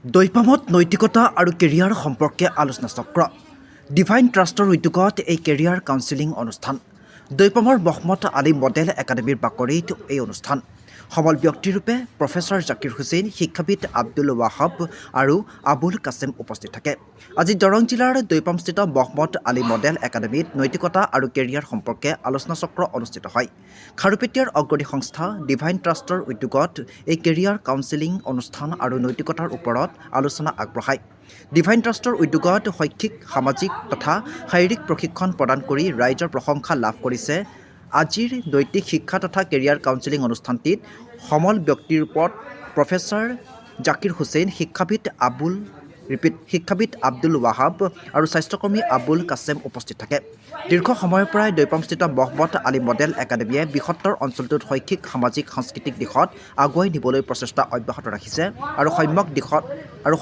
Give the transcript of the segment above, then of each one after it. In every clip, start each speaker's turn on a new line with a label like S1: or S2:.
S1: দৈপামত নৈতিকতা আৰু কেৰিয়াৰ সম্পৰ্কে আলোচনা চক্ৰ ডিভাইন ট্ৰাষ্টৰ উদ্যোগত এই কেৰিয়াৰ কাউন্সেলিং অনুষ্ঠান দৈপামৰ মহম্মদ আলী মডেল একাডেমীৰ বাকৰিত এই অনুষ্ঠান সমল ব্যক্তিৰূপে প্ৰফেচৰ জাকিৰ হুছেইন শিক্ষাবিদ আব্দুল ৱাহাব আৰু আবুল কাছেম উপস্থিত থাকে আজি দৰং জিলাৰ দৈপামস্থিত মহম্মদ আলী মডেল একাডেমীত নৈতিকতা আৰু কেৰিয়াৰ সম্পৰ্কে আলোচনা চক্ৰ অনুষ্ঠিত হয় খাৰুপেটীয়াৰ অগ্ৰণী সংস্থা ডিভাইন ট্ৰাষ্টৰ উদ্যোগত এই কেৰিয়াৰ কাউন্সেলিং অনুষ্ঠান আৰু নৈতিকতাৰ ওপৰত আলোচনা আগবঢ়ায় ডিভাইন ট্ৰাষ্টৰ উদ্যোগত শৈক্ষিক সামাজিক তথা শাৰীৰিক প্ৰশিক্ষণ প্ৰদান কৰি ৰাইজৰ প্ৰশংসা লাভ কৰিছে আজিৰ নৈতিক শিক্ষা তথা কেৰিয়াৰ কাউন্সেলিং অনুষ্ঠানটিত সমল ব্যক্তিৰ ওপৰত প্ৰফেচৰ জাকিৰ হুছেইন শিক্ষাবিদ আব্দুল ৱাহাব আৰু স্বাস্থ্যকৰ্মী আবুল কাছেম উপস্থিত থাকে দীৰ্ঘ সময়ৰ পৰাই দৈপামস্থিত মহম্মদ আলী মডেল একাডেমীয়ে বৃহত্তৰ অঞ্চলটোত শৈক্ষিক সামাজিক সাংস্কৃতিক দিশত আগুৱাই নিবলৈ প্ৰচেষ্টা অব্যাহত ৰাখিছে আৰু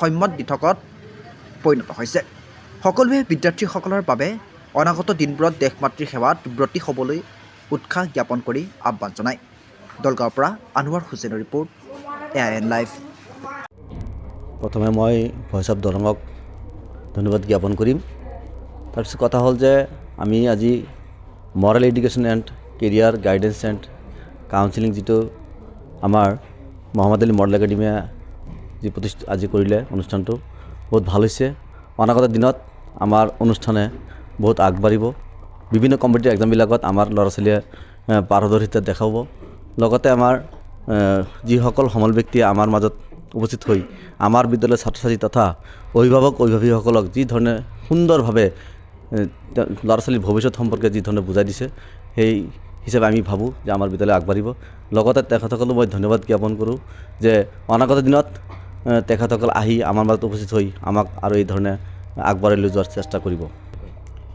S1: সম্যক দিঠকত পৰিণত হৈছে সকলোৱে বিদ্যাৰ্থীসকলৰ বাবে অনাগত দিনবোৰত দেশ মাতৃৰ সেৱাত ব্ৰতী হ'বলৈ উৎসাহ জ্ঞাপন কৰি আহ্বান জনায় দলগাঁৱৰ পৰা আনোৱাৰ হুছেইনৰ ৰিপৰ্ট AIN লাইভ
S2: প্ৰথমে মই ভইচ অফ দৰঙক ধন্যবাদ জ্ঞাপন কৰিম তাৰপিছত কথা হ'ল যে আমি আজি Morrell education and career guidance and counselling যিটো আমাৰ মহম্মদ আলী মডেল একাডেমীয়ে যি আজি কৰিলে অনুষ্ঠানটো বহুত ভাল হৈছে অনাগত দিনত আমাৰ অনুষ্ঠানে বহুত আগবাঢ়িব বিভিন্ন কম্পিটিটিভ এক্সামবিলাকত আমাৰ ল'ৰা ছোৱালীয়ে পাৰদৰ্শিতা দেখাব লগতে আমাৰ যিসকল সমল ব্যক্তিয়ে আমাৰ মাজত উপস্থিত হৈ আমাৰ বিদ্যালয়ৰ ছাত্ৰ ছাত্ৰী তথা অভিভাৱকসকলক যি ধৰণে সুন্দৰভাৱে ল'ৰা ছোৱালীৰ ভৱিষ্যত সম্পৰ্কে যি ধৰণে বুজাই দিছে সেই হিচাপে আমি ভাবোঁ যে আমাৰ বিদ্যালয় আগবাঢ়িব লগতে তেখেতসকলক মই ধন্যবাদ জ্ঞাপন কৰোঁ যে অনাগত দিনত তেখেতসকল আহি আমাৰ মাজত উপস্থিত হৈ আমাক আৰু এই ধৰণে আগবঢ়াই লৈ যোৱাৰ চেষ্টা কৰিব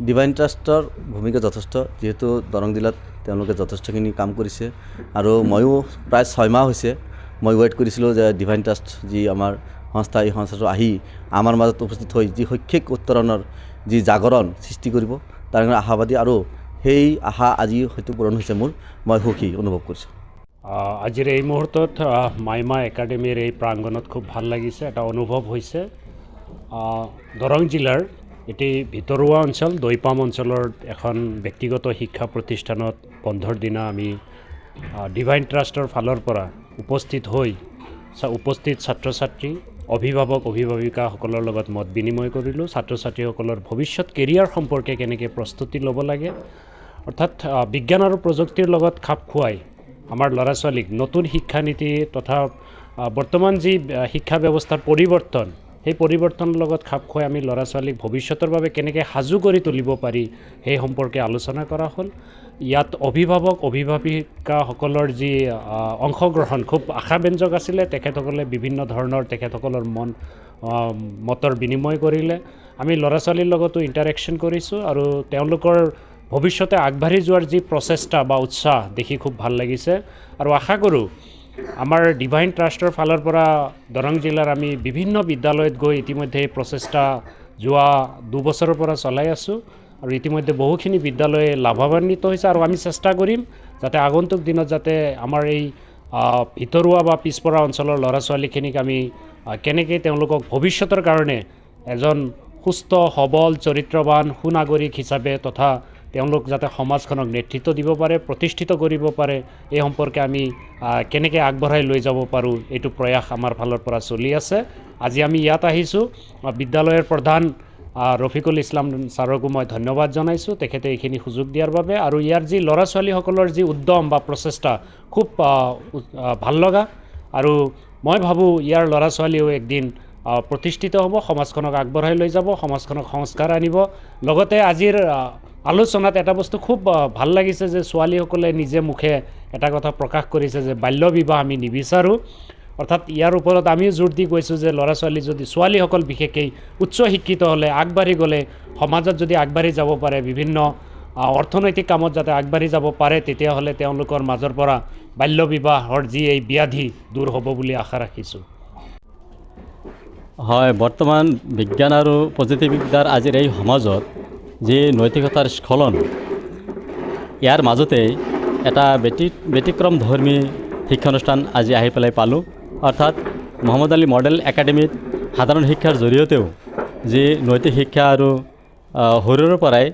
S2: ডিভাইন ট্ৰাষ্টৰ ভূমিকা যথেষ্ট যিহেতু দৰং জিলাত তেওঁলোকে যথেষ্টখিনি কাম কৰিছে আৰু ময়ো প্ৰায় 6 মাহ হৈছে মই ৱেইট কৰিছিলোঁ যে ডিভাইন ট্ৰাষ্ট যি আমাৰ সংস্থা এই সংস্থাটো আহি আমাৰ মাজত উপস্থিত হৈ যি শৈক্ষিক উত্তৰণৰ যি জাগৰণ সৃষ্টি কৰিব তাৰ কাৰণে আশাবাদী আৰু সেই আশা আজি হয়তো পূৰণ হৈছে মই সুখী অনুভৱ কৰিছোঁ
S3: আজিৰ এই মুহূৰ্তত মাইমা একাডেমীৰ এই প্ৰাংগণত খুব ভাল লাগিছে এটা অনুভৱ হৈছে দৰং জিলাৰ এটি ভিতৰুৱা অঞ্চল দৈপাম অঞ্চলৰ এখন ব্যক্তিগত শিক্ষা প্ৰতিষ্ঠানত বন্ধৰ দিনা আমি ডিভাইন ট্ৰাষ্টৰ ফালৰ পৰা উপস্থিত ছাত্ৰ ছাত্ৰী অভিভাৱিকাসকলৰ লগত মত বিনিময় কৰিলোঁ ছাত্ৰ ছাত্ৰীসকলৰ ভৱিষ্যত কেৰিয়াৰ সম্পৰ্কে কেনেকৈ প্ৰস্তুতি ল'ব লাগে অৰ্থাৎ বিজ্ঞান আৰু প্ৰযুক্তিৰ লগত খাপ খুৱাই আমাৰ ল'ৰা ছোৱালীক নতুন শিক্ষানীতি তথা বৰ্তমান যি শিক্ষা ব্যৱস্থাৰ পৰিৱৰ্তন সেই পৰিৱৰ্তনৰ লগত খাপ খুৱাই আমি ল'ৰা ছোৱালীক ভৱিষ্যতৰ বাবে কেনেকৈ সাজু কৰি তুলিব পাৰি সেই সম্পৰ্কে আলোচনা কৰা হ'ল ইয়াত অভিভাৱিকাসকলৰ যি অংশগ্ৰহণ খুব আশাব্যঞ্জক আছিলে তেখেতসকলে বিভিন্ন ধৰণৰ তেখেতসকলৰ মতৰ বিনিময় কৰিলে আমি ল'ৰা ছোৱালীৰ লগতো ইণ্টাৰেকশ্যন কৰিছোঁ আৰু তেওঁলোকৰ ভৱিষ্যতে আগবাঢ়ি যোৱাৰ যি প্ৰচেষ্টা বা উৎসাহ দেখি খুব ভাল লাগিছে আৰু আশা কৰোঁ আমাৰ ডিভাইন ট্ৰাষ্টৰ ফালৰ পৰা দৰং জিলাৰ আমি বিভিন্ন বিদ্যালয়ত গৈ ইতিমধ্যে এই প্ৰচেষ্টা যোৱা 2 বছৰৰ পৰা চলাই আছোঁ আৰু ইতিমধ্যে বহুখিনি বিদ্যালয়ে লাভান্বিত হৈছে আৰু আমি চেষ্টা কৰিম যাতে আগন্তুক দিনত যাতে আমাৰ এই ভিতৰুৱা বা পিছপৰা অঞ্চলৰ ল'ৰা ছোৱালীখিনিক আমি কেনেকৈ তেওঁলোকক ভৱিষ্যতৰ কাৰণে এজন সুস্থ সবল চৰিত্ৰৱান সুনাগৰিক হিচাপে তথা তেওঁলোক যাতে সমাজখনক নেতৃত্ব দিব পাৰে প্ৰতিষ্ঠিত কৰিব পাৰে এই সম্পৰ্কে আমি কেনেকৈ আগবঢ়াই লৈ যাব পাৰোঁ এইটো প্ৰয়াস আমাৰ ফালৰ পৰা চলি আছে আজি আমি ইয়াত আহিছোঁ বিদ্যালয়ৰ প্ৰধান ৰফিকুল ইছলাম ছাৰকো মই ধন্যবাদ জনাইছোঁ তেখেতে এইখিনি সুযোগ দিয়াৰ বাবে আৰু ইয়াৰ যি ল'ৰা ছোৱালীসকলৰ যি উদ্যম বা প্ৰচেষ্টা খুব ভাল লগা আৰু মই ভাবোঁ ইয়াৰ ল'ৰা ছোৱালীও একদিন প্ৰতিষ্ঠিত হ'ব সমাজখনক আগবঢ়াই লৈ যাব সমাজখনক সংস্কাৰ আনিব লগতে আজিৰ আলোচনাত এটা বস্তু খুব ভাল লাগিছে যে ছোৱালীসকলে নিজে মুখে এটা কথা প্ৰকাশ কৰিছে যে বাল্য বিবাহ আমি নিবিচাৰোঁ অৰ্থাৎ ইয়াৰ ওপৰত আমিও জোৰ দি কৈছোঁ যে ল'ৰা ছোৱালী যদি ছোৱালীসকল বিশেষকৈ উচ্চ শিক্ষিত হ'লে আগবাঢ়ি গ'লে সমাজত যদি আগবাঢ়ি যাব পাৰে বিভিন্ন অৰ্থনৈতিক কামত যাতে আগবাঢ়ি যাব পাৰে তেতিয়াহ'লে তেওঁলোকৰ মাজৰ পৰা বাল্য বিবাহৰ যি এই ব্যাধি দূৰ হ'ব বুলি আশা ৰাখিছোঁ
S4: হয় বৰ্তমান বিজ্ঞান আৰু প্ৰযুক্তিবিদ্যাৰ আজিৰ এই সমাজত যি নৈতিকতাৰ স্খলন ইয়াৰ মাজতেই এটা ব্যতিক্ৰম ধৰ্মী শিক্ষানুষ্ঠান আজি আহি পেলাই পালোঁ অৰ্থাৎ মহম্মদ আলী মডেল একাডেমীত সাধাৰণ শিক্ষাৰ জৰিয়তেও যি নৈতিক শিক্ষা আৰু সৰুৰে পৰাই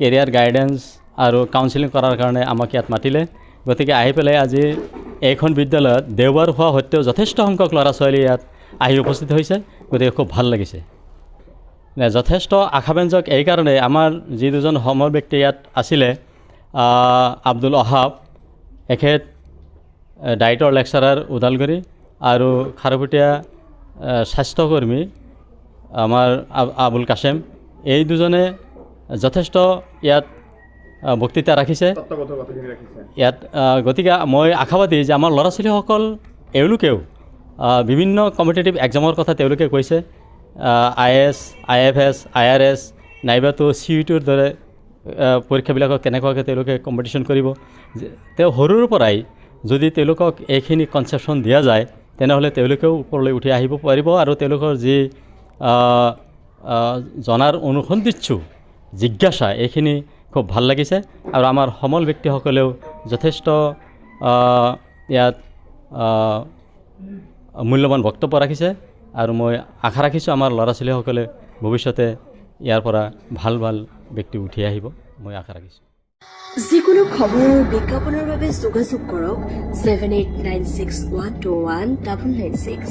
S4: কেৰিয়াৰ গাইডেন্স আৰু কাউন্সিলিং কৰাৰ কাৰণে আমাক ইয়াত মাতিলে। গতিকে আহি পেলাই আজি এইখন বিদ্যালয়ত দেওবাৰ হোৱা সত্ত্বেও যথেষ্ট সংখ্যক ল'ৰা ছোৱালী ইয়াত আহি উপস্থিত হৈছে। গতিকে খুব ভাল লাগিছে। যথেষ্ট আশাব্যঞ্জক এইকাৰণে আমাৰ যি দুজন সমল ব্যক্তি ইয়াত আছিলে, আব্দুল অহাব, এখেত ডায়েটৰ লেকচাৰাৰ ওদালগুৰি, আৰু খাৰুপেটীয়া স্বাস্থ্যকৰ্মী আমাৰ আবুল কাশেম, এই দুজনে যথেষ্ট ইয়াত বক্তৃতা ৰাখিছে ইয়াত। গতিকে মই আশাবাদী যে আমাৰ ল'ৰা ছোৱালীসকল এওঁলোকেও বিভিন্ন কম্পিটিটিভ এক্সামৰ কথা তেওঁলোকে কৈছে। IAS, IFS, IRS নাইবাতো CUETৰ দৰে পৰীক্ষাবিলাকক কেনেকুৱাকৈ তেওঁলোকে কম্পিটিশ্যন কৰিব। তেওঁ সৰুৰ পৰাই যদি তেওঁলোকক এইখিনি কনচেপশ্যন দিয়া যায় তেনেহ'লে তেওঁলোকেও ওপৰলৈ উঠি আহিব পাৰিব, আৰু তেওঁলোকৰ যি জনাৰ অনুসন্ধিৎসু জিজ্ঞাসা এইখিনি খুব ভাল লাগিছে। আৰু আমাৰ সমল ব্যক্তিসকলেও যথেষ্ট ইয়াত মূল্যৱান বক্তব্য ৰাখিছে, আৰু মই আশা ৰাখিছোঁ আমাৰ ল'ৰা ছোৱালীসকলে ভৱিষ্যতে ইয়াৰ পৰা ভাল ভাল ব্যক্তি উঠি আহিব, মই আশা ৰাখিছোঁ।
S5: যিকোনো খবৰ বিজ্ঞাপনৰ বাবে যোগাযোগ কৰক 7896121996।